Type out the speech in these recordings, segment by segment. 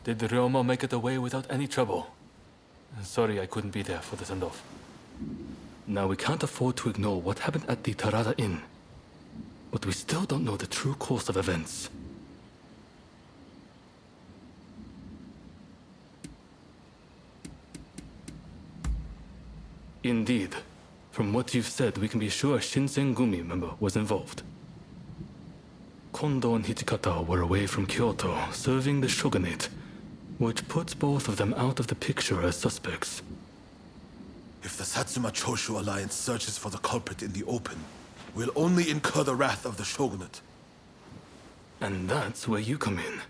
Did Ryoma make it away without any trouble? Sorry I couldn't be there for the send-off. Now we can't afford to ignore what happened at the Tarada Inn. But we still don't know the true course of events. Indeed. From what you've said, we can be sure a Shinsengumi member was involved. Kondo and Hichikata were away from Kyoto, serving the Shogunate, which puts both of them out of the picture as suspects. If the Satsuma Choshu Alliance searches for the culprit in the open, we'll only incur the wrath of the Shogunate. And that's where you come in.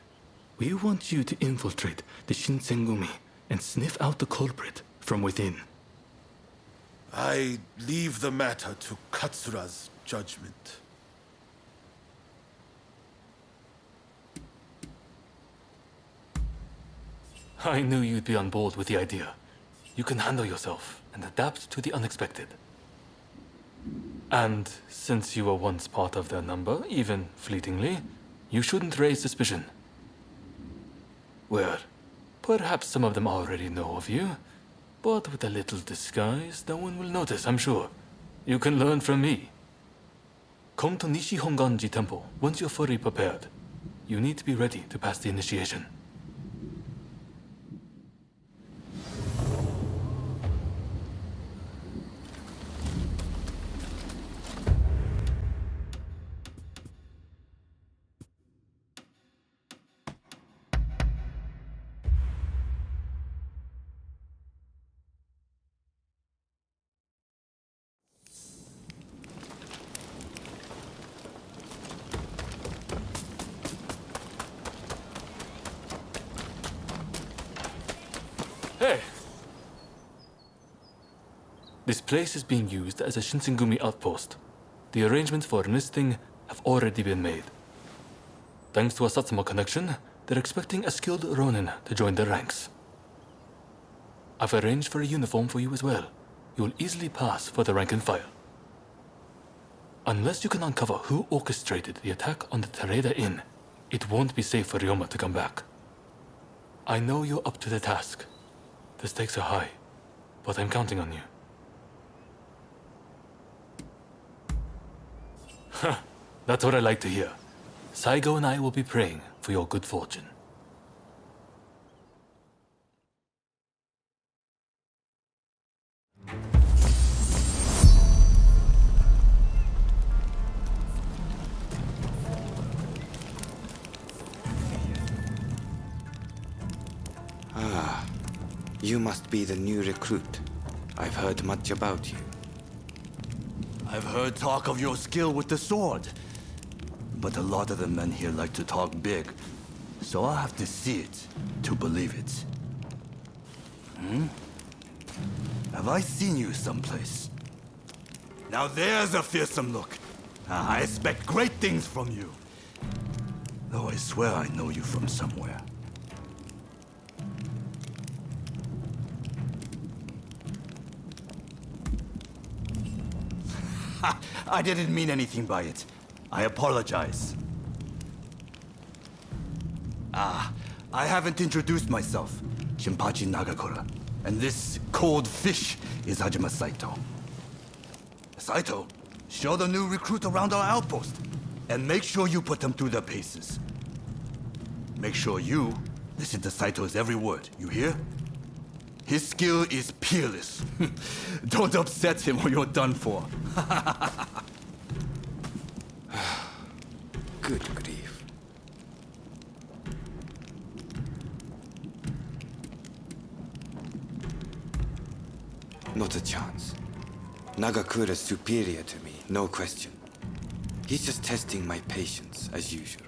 We want you to infiltrate the Shinsengumi and sniff out the culprit from within. I leave the matter to Katsura's judgment. I knew you'd be on board with the idea. You can handle yourself and adapt to the unexpected. And since you were once part of their number, even fleetingly, you shouldn't raise suspicion. Well, perhaps some of them already know of you, but with a little disguise, no one will notice, I'm sure. You can learn from me. Come to Nishi Honganji Temple once you're fully prepared. You need to be ready to pass the initiation. Hey! This place is being used as a Shinsengumi outpost. The arrangements for enlisting have already been made. Thanks to a Satsuma connection, they're expecting a skilled Ronin to join their ranks. I've arranged for a uniform for you as well. You will easily pass for the rank and file. Unless you can uncover who orchestrated the attack on the Tarada Inn, it won't be safe for Ryoma to come back. I know you're up to the task. The stakes are high, but I'm counting on you. That's what I like to hear. Saigo and I will be praying for your good fortune. You must be the new recruit. I've heard much about you. I've heard talk of your skill with the sword. But a lot of the men here like to talk big, so I'll have to see it to believe it. Have I seen you someplace? Now there's a fearsome look. I expect great things from you. Though I swear I know you from somewhere. I didn't mean anything by it. I apologize. I haven't introduced myself. Shinpachi Nagakura. And this cold fish is Hajime Saito. Saito, show the new recruit around our outpost. And make sure you put them through their paces. Make sure you listen to Saito's every word, you hear? His skill is peerless. Don't upset him or you're done for. Good grief. Not a chance. Nagakura's superior to me, no question. He's just testing my patience, as usual.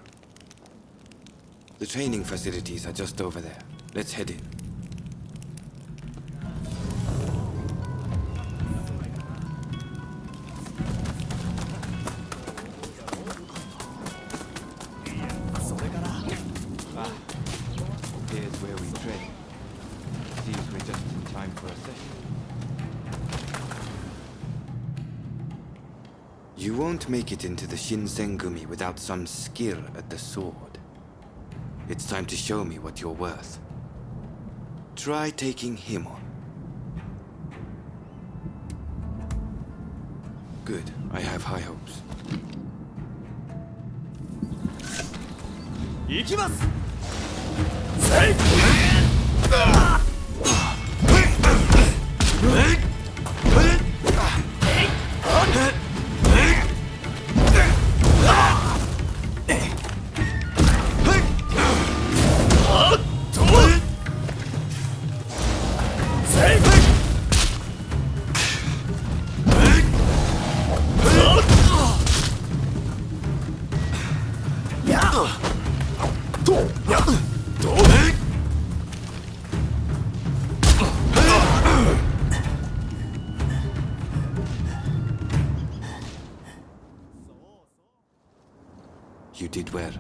The training facilities are just over there. Let's head in. Here's where we train. Seems we're just in time for a session. You won't make it into the Shinsengumi without some skill at the sword. It's time to show me what you're worth. Try taking him on. Good. I have high hopes. 行きます。You did well,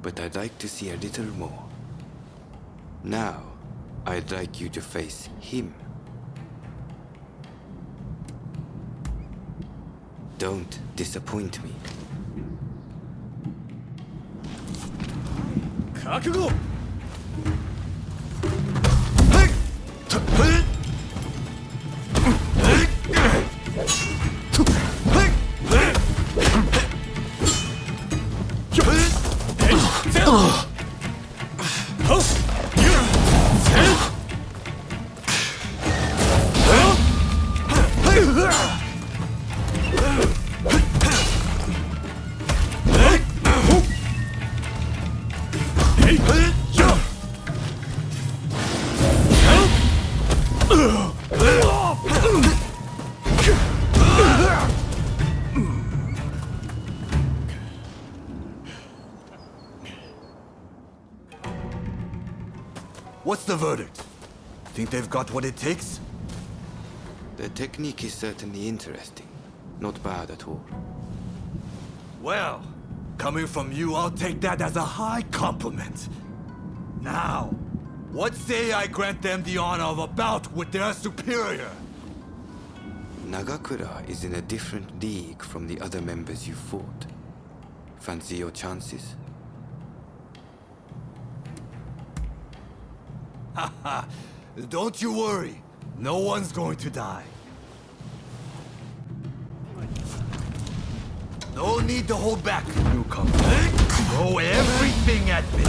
but I'd like to see a little more. Now, I'd like you to face him. Don't disappoint me. 覚悟。 What's the verdict? Think they've got what it takes? The technique is certainly interesting. Not bad at all. Well, coming from you, I'll take that as a high compliment. Now, what say I grant them the honor of a bout with their superior? Nagakura is in a different league from the other members you fought. Fancy your chances? Haha, don't you worry. No one's going to die. No need to hold back, newcomer. Throw everything at me.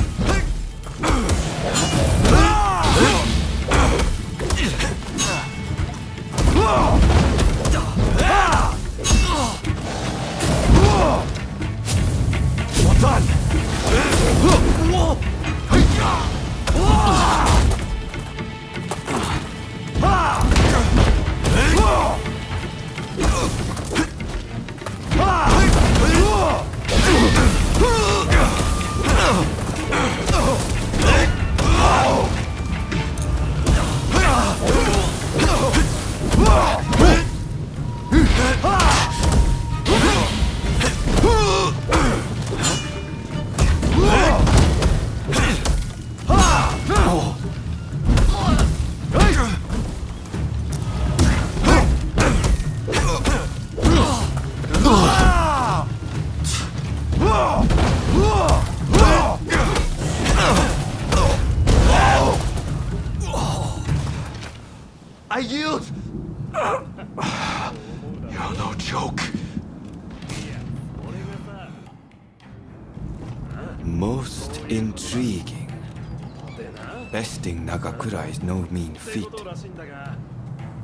Well done. I yield! You're no joke. Most intriguing. Besting Nagakura is no mean feat.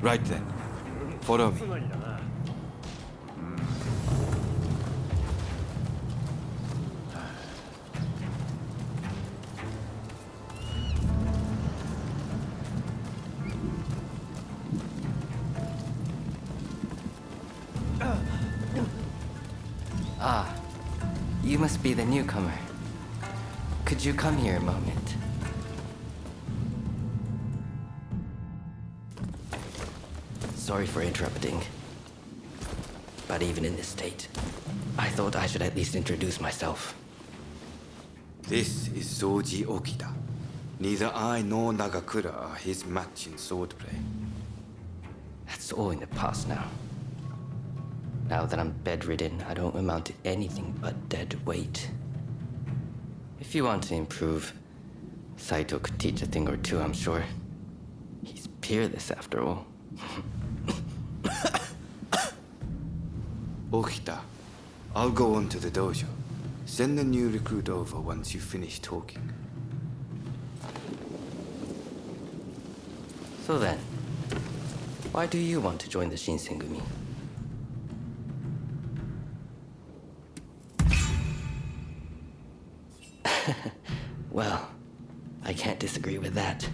Right then, follow me. Ah, you must be the newcomer. Could you come here a moment? Sorry for interrupting. But even in this state, I thought I should at least introduce myself. This is Soji Okita. Neither I nor Nagakura are his match in swordplay. That's all in the past now. Now that I'm bedridden, I don't amount to anything but dead weight. If you want to improve, Saito could teach a thing or two, I'm sure. He's peerless after all. Okita, I'll go on to the dojo. Send the new recruit over once you finish talking. So then, why do you want to join the Shinsengumi? Well, I can't disagree with that.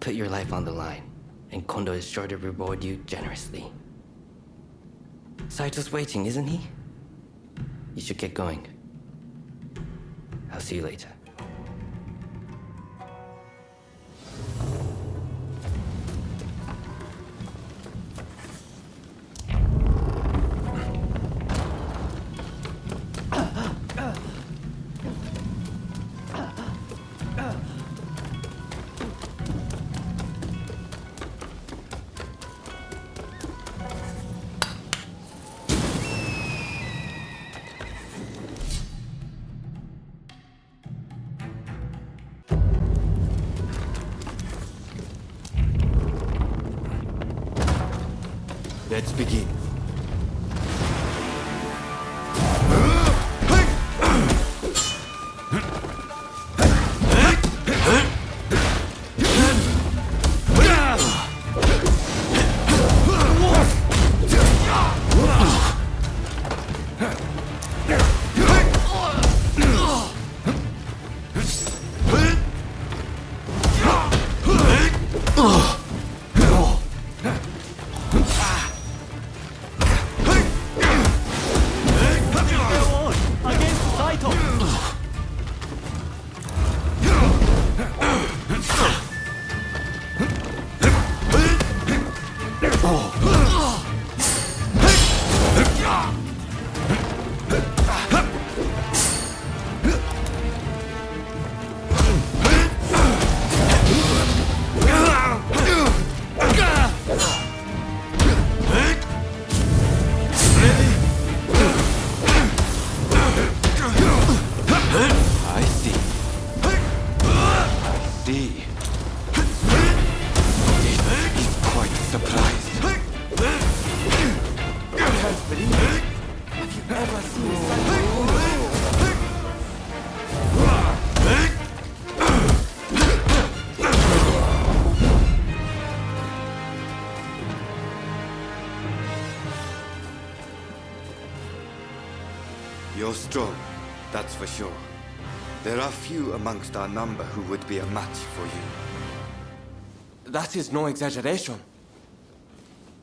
Put your life on the line, and Kondo is sure to reward you generously. Saito's waiting, isn't he? You should get going. I'll see you later. Let's begin. You're strong, that's for sure. There are few amongst our number who would be a match for you. That is no exaggeration.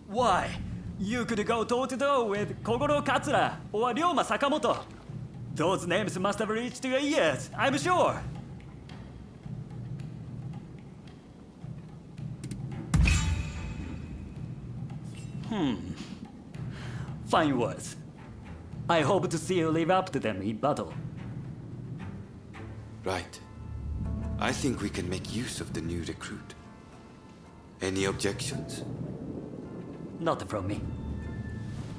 Why? You could go toe-to-toe with Kogoro Katsura or Ryoma Sakamoto. Those names must have reached your ears, I'm sure. Fine words. I hope to see you live up to them in battle. Right. I think we can make use of the new recruit. Any objections? Not from me.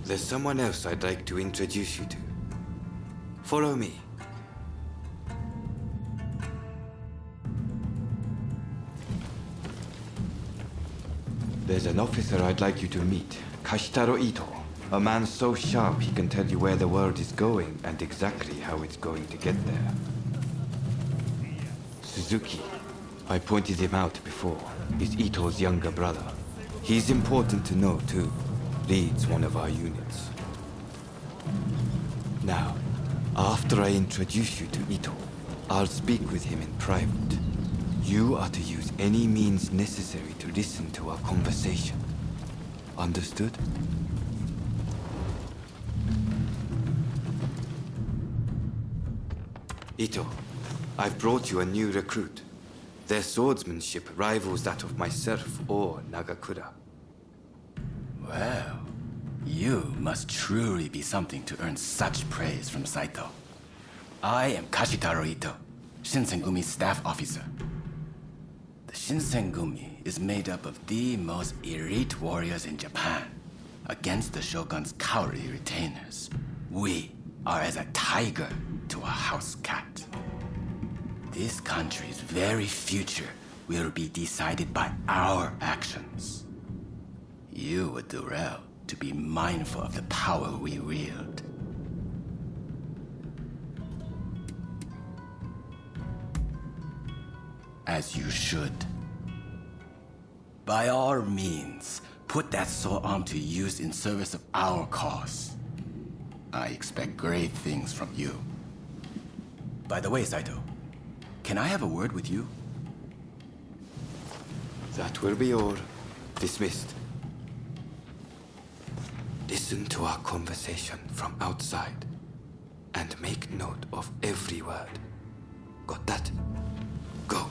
There's someone else I'd like to introduce you to. Follow me. There's an officer I'd like you to meet, Kashitaro Ito. A man so sharp he can tell you where the world is going and exactly how it's going to get there. Suzuki, I pointed him out before, is Ito's younger brother. He's important to know too. Leads one of our units. Now, after I introduce you to Ito, I'll speak with him in private. You are to use any means necessary to listen to our conversation. Understood? Ito, I've brought you a new recruit. Their swordsmanship rivals that of myself or Nagakura. Well, you must truly be something to earn such praise from Saito. I am Kashitaro Ito, Shinsengumi's staff officer. The Shinsengumi is made up of the most elite warriors in Japan. against the Shogun's cowardly retainers. We are as a tiger to a house cat. This country's very future will be decided by our actions. You would do well to be mindful of the power we wield. As you should. By all means, put that sword arm to use in service of our cause. I expect great things from you. By the way, Saito, can I have a word with you? That will be all. Dismissed. Listen to our conversation from outside and make note of every word. Got that? Go.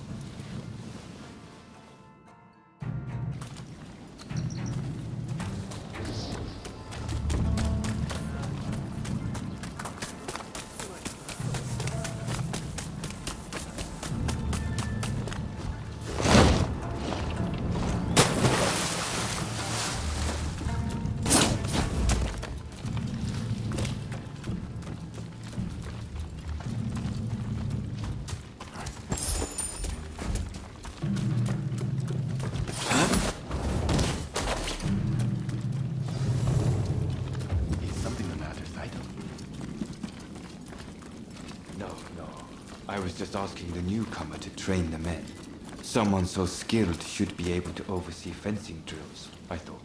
I was just asking the newcomer to train the men. Someone so skilled should be able to oversee fencing drills, I thought.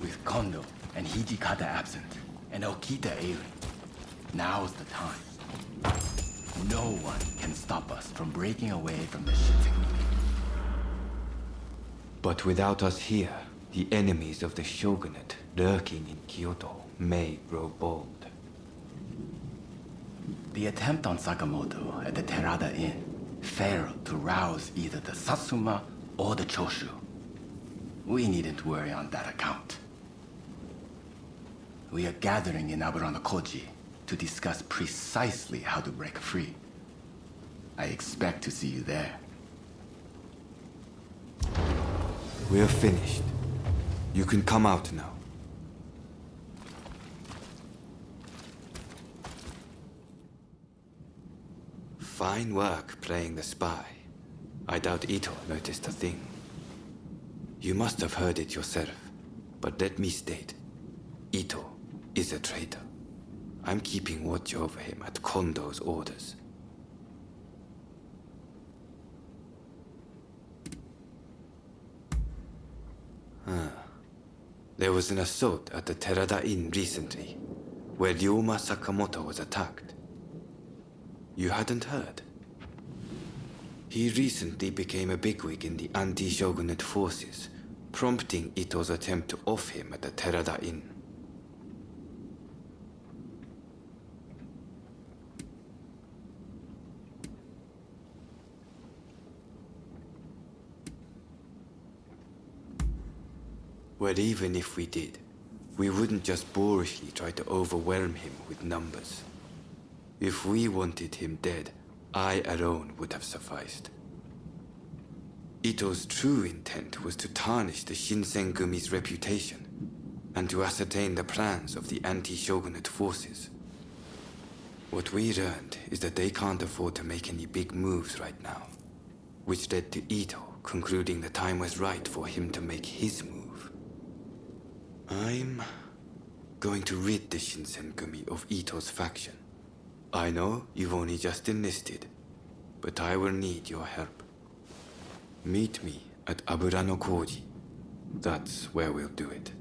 With Kondo and Hijikata absent, and Okita ailing, now's the time. No one can stop us from breaking away from the Shinsengumi. But without us here, the enemies of the Shogunate lurking in Kyoto may grow bold. The attempt on Sakamoto at the Terada Inn failed to rouse either the Satsuma or the Choshu. We needn't worry on that account. We are gathering in Aburanokoji to discuss precisely how to break free. I expect to see you there. We're finished. You can come out now. Fine work playing the spy. I doubt Ito noticed a thing. You must have heard it yourself, but let me state, Ito is a traitor. I'm keeping watch over him at Kondo's orders. There was an assault at the Terada Inn recently, where Ryoma Sakamoto was attacked. You hadn't heard? He recently became a bigwig in the anti-Shogunate forces, prompting Ito's attempt to off him at the Terada Inn. Well, even if we did, we wouldn't just boorishly try to overwhelm him with numbers. If we wanted him dead, I alone would have sufficed. Ito's true intent was to tarnish the Shinsengumi's reputation, and to ascertain the plans of the anti-Shogunate forces. What we learned is that they can't afford to make any big moves right now, which led to Ito concluding the time was right for him to make his move. I'm going to rid the Shinsengumi of Ito's faction. I know you've only just enlisted, but I will need your help. Meet me at Aburanokoji. That's where we'll do it.